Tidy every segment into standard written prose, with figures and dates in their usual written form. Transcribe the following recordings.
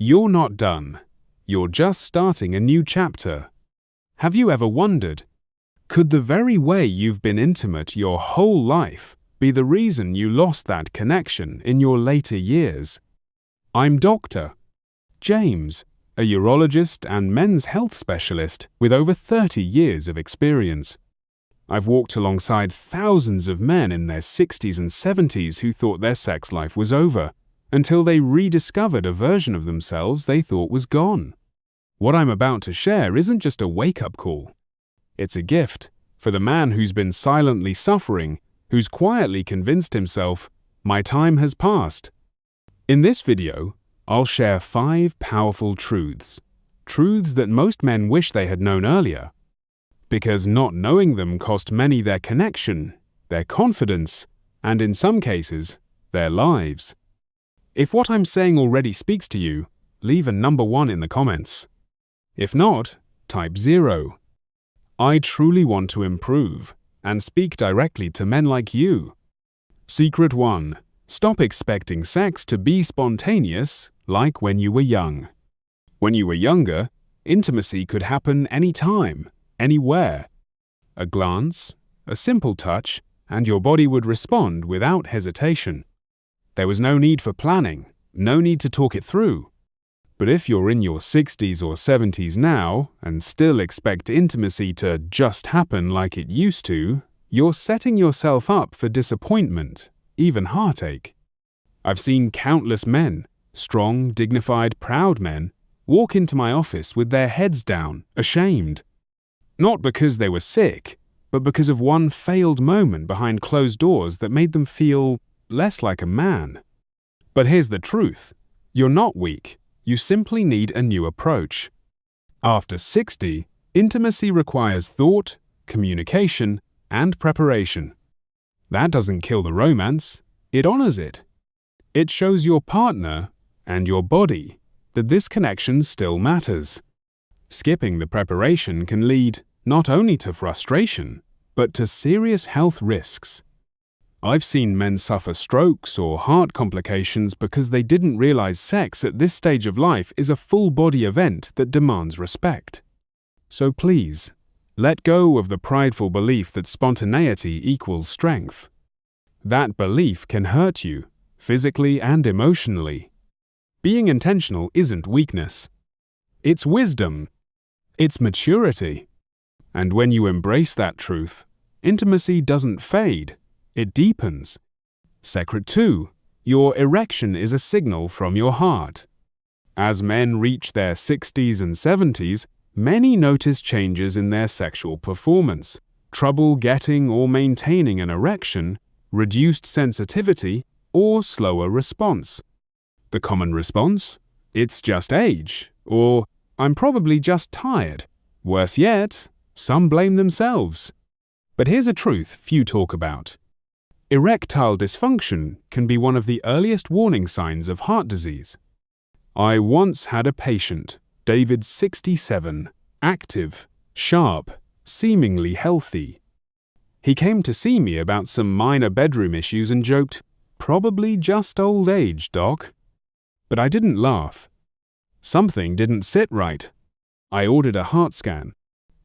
You're not done. You're just starting a new chapter. Have you ever wondered, could the very way you've been intimate your whole life be the reason you lost that connection in your later years? I'm Dr. James, a urologist and men's health specialist with over 30 years of experience. I've walked alongside thousands of men in their 60s and 70s who thought their sex life was over, until they rediscovered a version of themselves they thought was gone. What I'm about to share isn't just a wake-up call. It's a gift for the man who's been silently suffering, who's quietly convinced himself, my time has passed. In this video, I'll share 5 powerful truths that most men wish they had known earlier, because not knowing them cost many their connection, their confidence, and in some cases, their lives. If what I'm saying already speaks to you, leave a number 1 in the comments. If not, type 0. I truly want to improve and speak directly to men like you. Secret 1. Stop expecting sex to be spontaneous like when you were young. When you were younger, intimacy could happen anytime, anywhere. A glance, a simple touch, and your body would respond without hesitation. There was no need for planning, no need to talk it through. But if you're in your 60s or 70s now and still expect intimacy to just happen like it used to, you're setting yourself up for disappointment, even heartache. I've seen countless men, strong, dignified, proud men, walk into my office with their heads down, ashamed. Not because they were sick, but because of one failed moment behind closed doors that made them feel less like a man. But here's the truth. You're not weak. You simply need a new approach. After 60, intimacy requires thought, communication, and preparation. That doesn't kill the romance. It honors it. It shows your partner and your body that this connection still matters. Skipping the preparation can lead not only to frustration, but to serious health risks. I've seen men suffer strokes or heart complications because they didn't realize sex at this stage of life is a full-body event that demands respect. So please, let go of the prideful belief that spontaneity equals strength. That belief can hurt you, physically and emotionally. Being intentional isn't weakness. It's wisdom. It's maturity. And when you embrace that truth, intimacy doesn't fade. It deepens. Secret 2. Your erection is a signal from your heart. As men reach their 60s and 70s, many notice changes in their sexual performance, trouble getting or maintaining an erection, reduced sensitivity, or slower response. The common response? It's just age, or I'm probably just tired. Worse yet, some blame themselves. But here's a truth few talk about. Erectile dysfunction can be one of the earliest warning signs of heart disease. I once had a patient, David 67, active, sharp, seemingly healthy. He came to see me about some minor bedroom issues and joked, "Probably just old age, doc." But I didn't laugh. Something didn't sit right. I ordered a heart scan.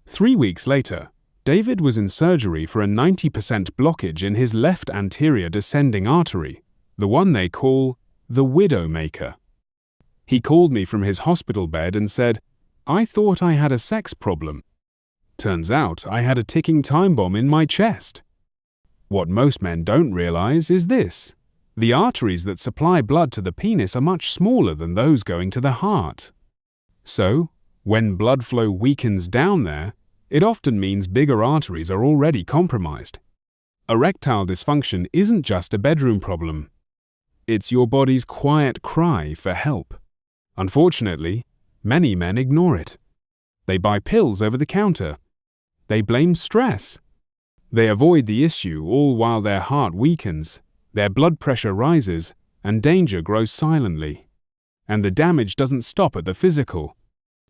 3 weeks later, David was in surgery for a 90% blockage in his left anterior descending artery, the one they call the widowmaker. He called me from his hospital bed and said, "I thought I had a sex problem. Turns out I had a ticking time bomb in my chest." What most men don't realize is this. The arteries that supply blood to the penis are much smaller than those going to the heart. So, when blood flow weakens down there, it often means bigger arteries are already compromised. Erectile dysfunction isn't just a bedroom problem. It's your body's quiet cry for help. Unfortunately, many men ignore it. They buy pills over the counter. They blame stress. They avoid the issue all while their heart weakens, their blood pressure rises, and danger grows silently. And the damage doesn't stop at the physical.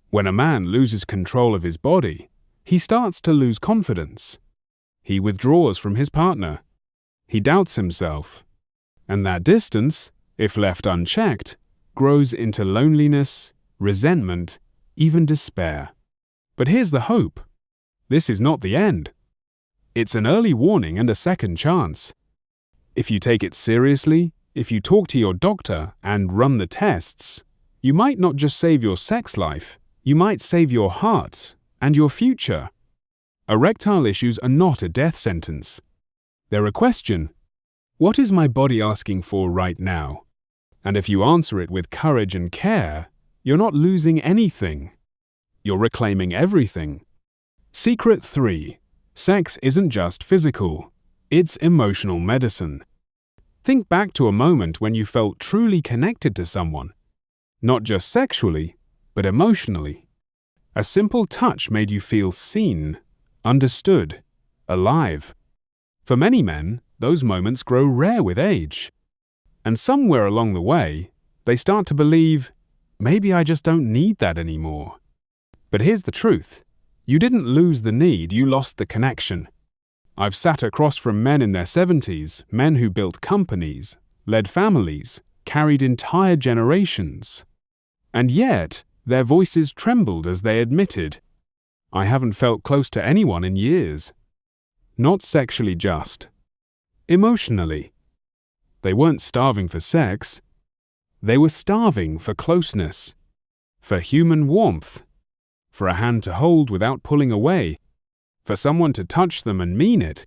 When a man loses control of his body, he starts to lose confidence. He withdraws from his partner. He doubts himself. And that distance, if left unchecked, grows into loneliness, resentment, even despair. But here's the hope. This is not the end. It's an early warning and a second chance. If you take it seriously, if you talk to your doctor and run the tests, you might not just save your sex life, you might save your heart and your future. Erectile issues are not a death sentence. They're a question. What is my body asking for right now? And if you answer it with courage and care, you're not losing anything. You're reclaiming everything. Secret 3. Sex isn't just physical. It's emotional medicine. Think back to a moment when you felt truly connected to someone. Not just sexually, but emotionally. A simple touch made you feel seen, understood, alive. For many men, those moments grow rare with age. And somewhere along the way, they start to believe, maybe I just don't need that anymore. But here's the truth. You didn't lose the need, you lost the connection. I've sat across from men in their 70s, men who built companies, led families, carried entire generations. And yet, their voices trembled as they admitted, I haven't felt close to anyone in years. Not sexually just. Emotionally. They weren't starving for sex. They were starving for closeness, for human warmth, for a hand to hold without pulling away, for someone to touch them and mean it.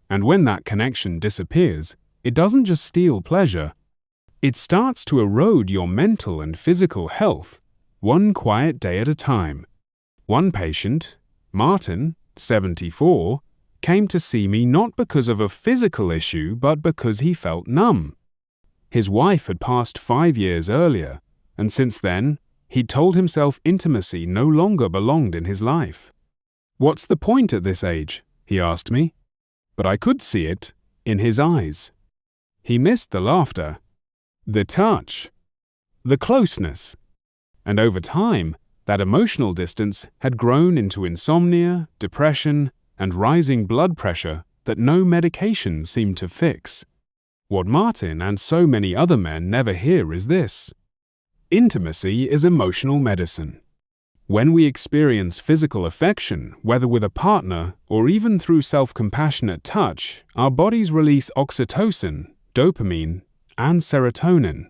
And when that connection disappears, it doesn't just steal pleasure. It starts to erode your mental and physical health, one quiet day at a time. One patient, Martin, 74, came to see me not because of a physical issue but because he felt numb. His wife had passed 5 years earlier, and since then, he'd told himself intimacy no longer belonged in his life. What's the point at this age? He asked me. But I could see it in his eyes. He missed the laughter, the touch, the closeness. And over time, that emotional distance had grown into insomnia, depression, and rising blood pressure that no medication seemed to fix. What Martin and so many other men never hear is this. Intimacy is emotional medicine. When we experience physical affection, whether with a partner or even through self-compassionate touch, our bodies release oxytocin, dopamine, and serotonin.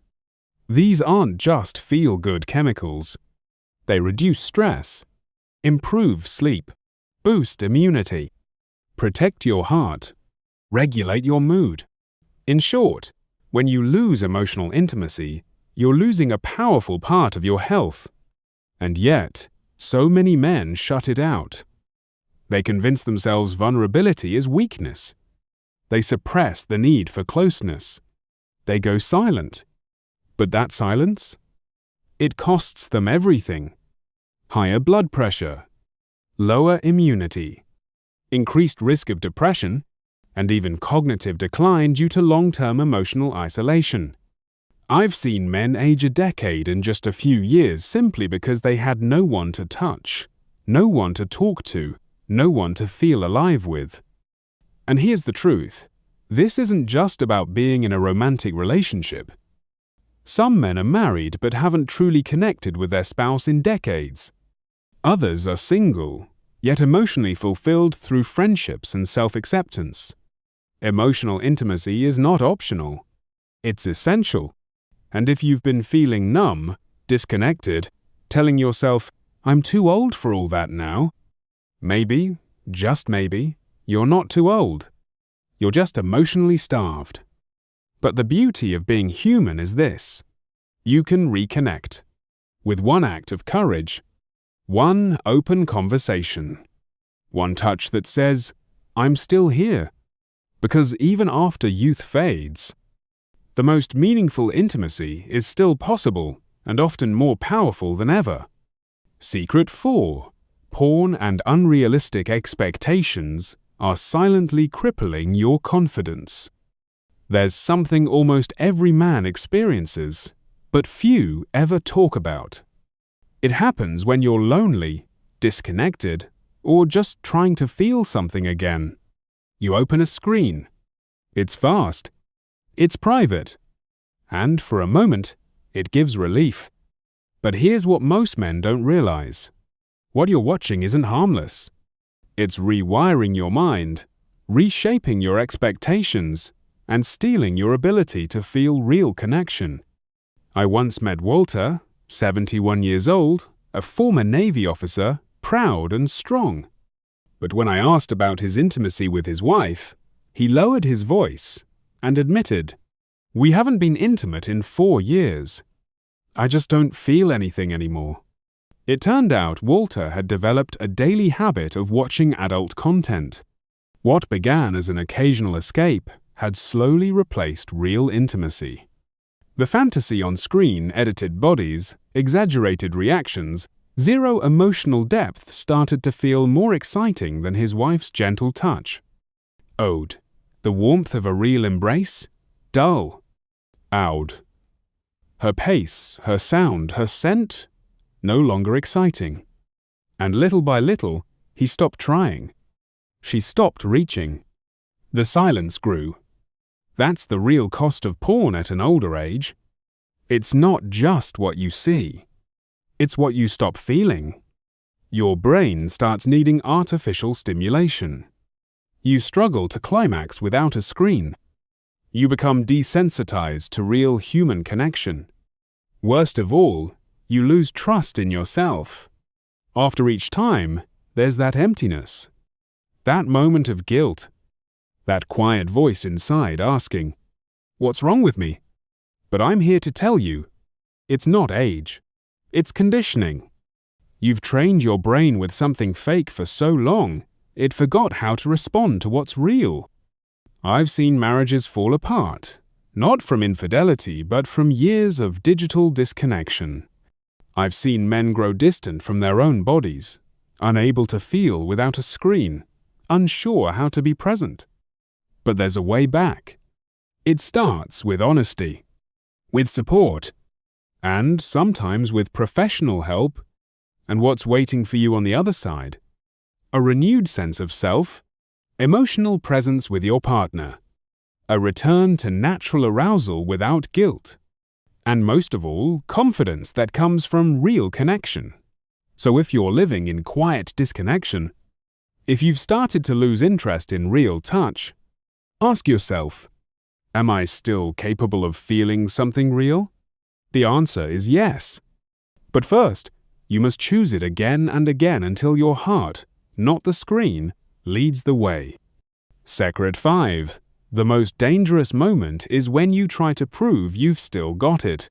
These aren't just feel-good chemicals. They reduce stress, improve sleep, boost immunity, protect your heart, regulate your mood. In short, when you lose emotional intimacy, you're losing a powerful part of your health. And yet, so many men shut it out. They convince themselves vulnerability is weakness. They suppress the need for closeness. They go silent. But that silence? It costs them everything. Higher blood pressure, lower immunity, increased risk of depression, and even cognitive decline due to long-term emotional isolation. I've seen men age a decade in just a few years simply because they had no one to touch, no one to talk to, no one to feel alive with. And here's the truth. This isn't just about being in a romantic relationship. Some men are married but haven't truly connected with their spouse in decades. Others are single, yet emotionally fulfilled through friendships and self-acceptance. Emotional intimacy is not optional. It's essential. And if you've been feeling numb, disconnected, telling yourself, I'm too old for all that now, maybe, just maybe, you're not too old. You're just emotionally starved. But the beauty of being human is this. You can reconnect. With one act of courage. One open conversation. One touch that says, I'm still here. Because even after youth fades, the most meaningful intimacy is still possible and often more powerful than ever. Secret 4. Porn and unrealistic expectations are silently crippling your confidence. There's something almost every man experiences, but few ever talk about. It happens when you're lonely, disconnected, or just trying to feel something again. You open a screen. It's fast. It's private. And for a moment, It gives relief. But here's what most men don't realize. What you're watching isn't harmless. It's rewiring your mind, reshaping your expectations, and stealing your ability to feel real connection. I once met Walter, 71 years old, a former Navy officer, proud and strong. But when I asked about his intimacy with his wife, he lowered his voice and admitted, "We haven't been intimate in 4 years. I just don't feel anything anymore." It turned out Walter had developed a daily habit of watching adult content. What began as an occasional escape had slowly replaced real intimacy. The fantasy on screen, edited bodies, exaggerated reactions, zero emotional depth started to feel more exciting than his wife's gentle touch. Ode, the warmth of a real embrace? Dull. Aude, her pace, her sound, her scent? No longer exciting. And little by little, he stopped trying. She stopped reaching. The silence grew. That's the real cost of porn at an older age. It's not just what you see. It's what you stop feeling. Your brain starts needing artificial stimulation. You struggle to climax without a screen. You become desensitized to real human connection. Worst of all, you lose trust in yourself. After each time, there's that emptiness. That moment of guilt. That quiet voice inside asking, "What's wrong with me?" But I'm here to tell you, it's not age. It's conditioning. You've trained your brain with something fake for so long, it forgot how to respond to what's real. I've seen marriages fall apart, not from infidelity, but from years of digital disconnection. I've seen men grow distant from their own bodies, unable to feel without a screen, unsure how to be present. But there's a way back. It starts with honesty, with support, and sometimes with professional help. And what's waiting for you on the other side? A renewed sense of self, emotional presence with your partner, a return to natural arousal without guilt, and most of all, confidence that comes from real connection. So if you're living in quiet disconnection, if you've started to lose interest in real touch, ask yourself, am I still capable of feeling something real? The answer is yes. But first, you must choose it again and again until your heart, not the screen, leads the way. Secret 5. The most dangerous moment is when you try to prove you've still got it.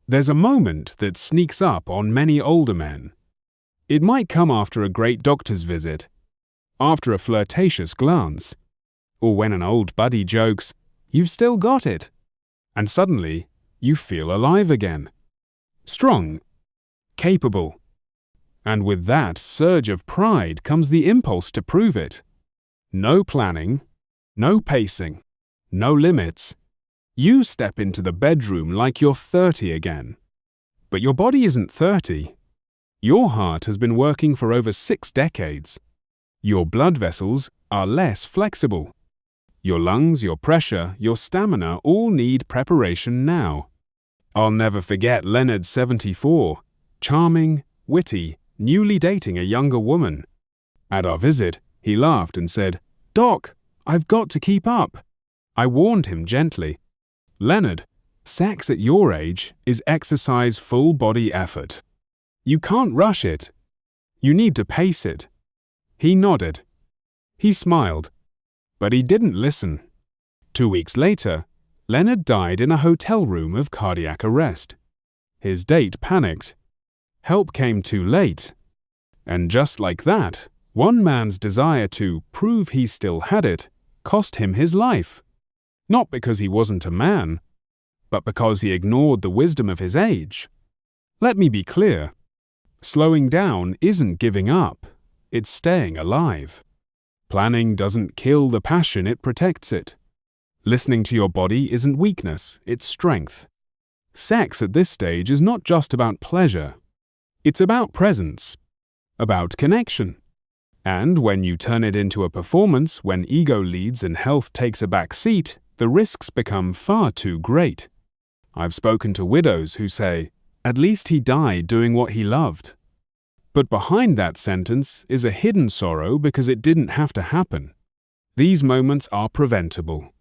There's a moment that sneaks up on many older men. It might come after a great doctor's visit, after a flirtatious glance, or when an old buddy jokes, "You've still got it," and suddenly you feel alive again. Strong, capable. And with that surge of pride comes the impulse to prove it. No planning, no pacing, no limits. You step into the bedroom like you're 30 again. But your body isn't 30. Your heart has been working for over 6 decades. Your blood vessels are less flexible. Your lungs, your pressure, your stamina all need preparation now. I'll never forget Leonard, 74, charming, witty, newly dating a younger woman. At our visit, he laughed and said, "Doc, I've got to keep up." I warned him gently, "Leonard, sex at your age is exercise full body effort. You can't rush it. You need to pace it." He nodded. He smiled. But he didn't listen. 2 weeks later, Leonard died in a hotel room of cardiac arrest. His date panicked. Help came too late. And just like that, one man's desire to prove he still had it cost him his life. Not because he wasn't a man, but because he ignored the wisdom of his age. Let me be clear. Slowing down isn't giving up. It's staying alive. Planning doesn't kill the passion, it protects it. Listening to your body isn't weakness, it's strength. Sex at this stage is not just about pleasure. It's about presence, about connection. And when you turn it into a performance, when ego leads and health takes a back seat, the risks become far too great. I've spoken to widows who say, "At least he died doing what he loved." But behind that sentence is a hidden sorrow because it didn't have to happen. These moments are preventable.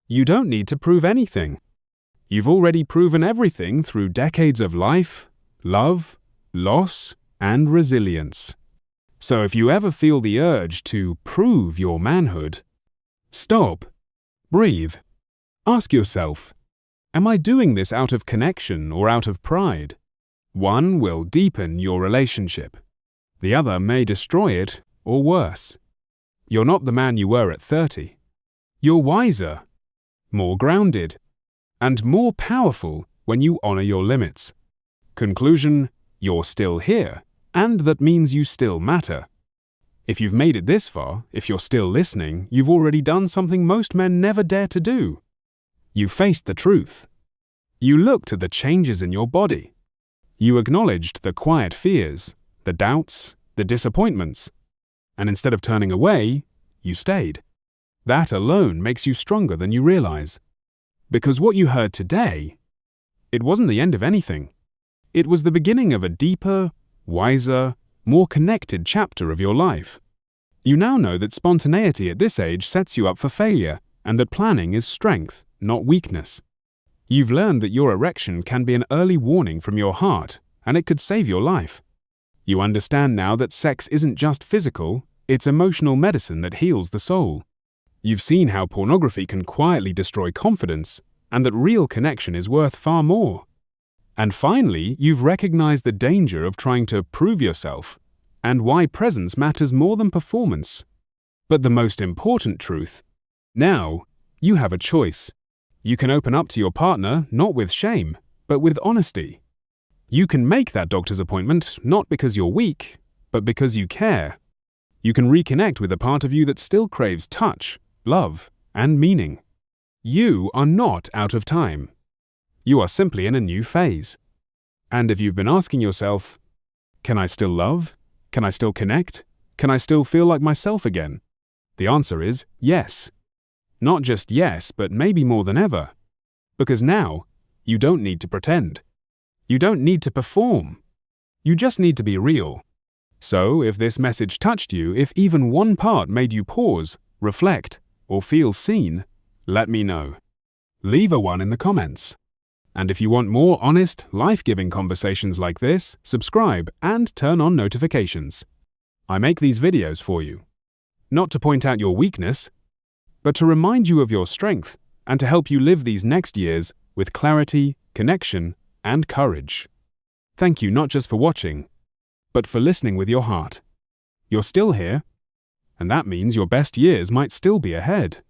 You don't need to prove anything. You've already proven everything through decades of life, love, loss, and resilience. So if you ever feel the urge to prove your manhood, stop, breathe, ask yourself, am I doing this out of connection or out of pride? One will deepen your relationship. The other may destroy it, or worse. You're not the man you were at 30. You're wiser, more grounded, and more powerful when you honor your limits. Conclusion, you're still here, and that means you still matter. If you've made it this far, if you're still listening, you've already done something most men never dare to do. You faced the truth. You looked at the changes in your body. You acknowledged the quiet fears, the doubts, the disappointments. And instead of turning away, you stayed. That alone makes you stronger than you realize. Because what you heard today, it wasn't the end of anything. It was the beginning of a deeper, wiser, more connected chapter of your life. You now know that spontaneity at this age sets you up for failure, and that planning is strength, not weakness. You've learned that your erection can be an early warning from your heart, and it could save your life. You understand now that sex isn't just physical, it's emotional medicine that heals the soul. You've seen how pornography can quietly destroy confidence, and that real connection is worth far more. And finally, you've recognized the danger of trying to prove yourself, and why presence matters more than performance. But the most important truth, now, you have a choice. You can open up to your partner not with shame, but with honesty. You can make that doctor's appointment not because you're weak, but because you care. You can reconnect with a part of you that still craves touch, love, and meaning. You are not out of time. You are simply in a new phase. And if you've been asking yourself, can I still love? Can I still connect? Can I still feel like myself again? The answer is yes. Not just yes, but maybe more than ever. Because now, you don't need to pretend. You don't need to perform. You just need to be real. So, if this message touched you, if even one part made you pause, reflect, or feel seen, let me know. Leave a 1 in the comments. And if you want more honest, life-giving conversations like this, subscribe and turn on notifications. I make these videos for you. Not to point out your weakness, but to remind you of your strength and to help you live these next years with clarity, connection, and courage. Thank you not just for watching, but for listening with your heart. You're still here, and that means your best years might still be ahead.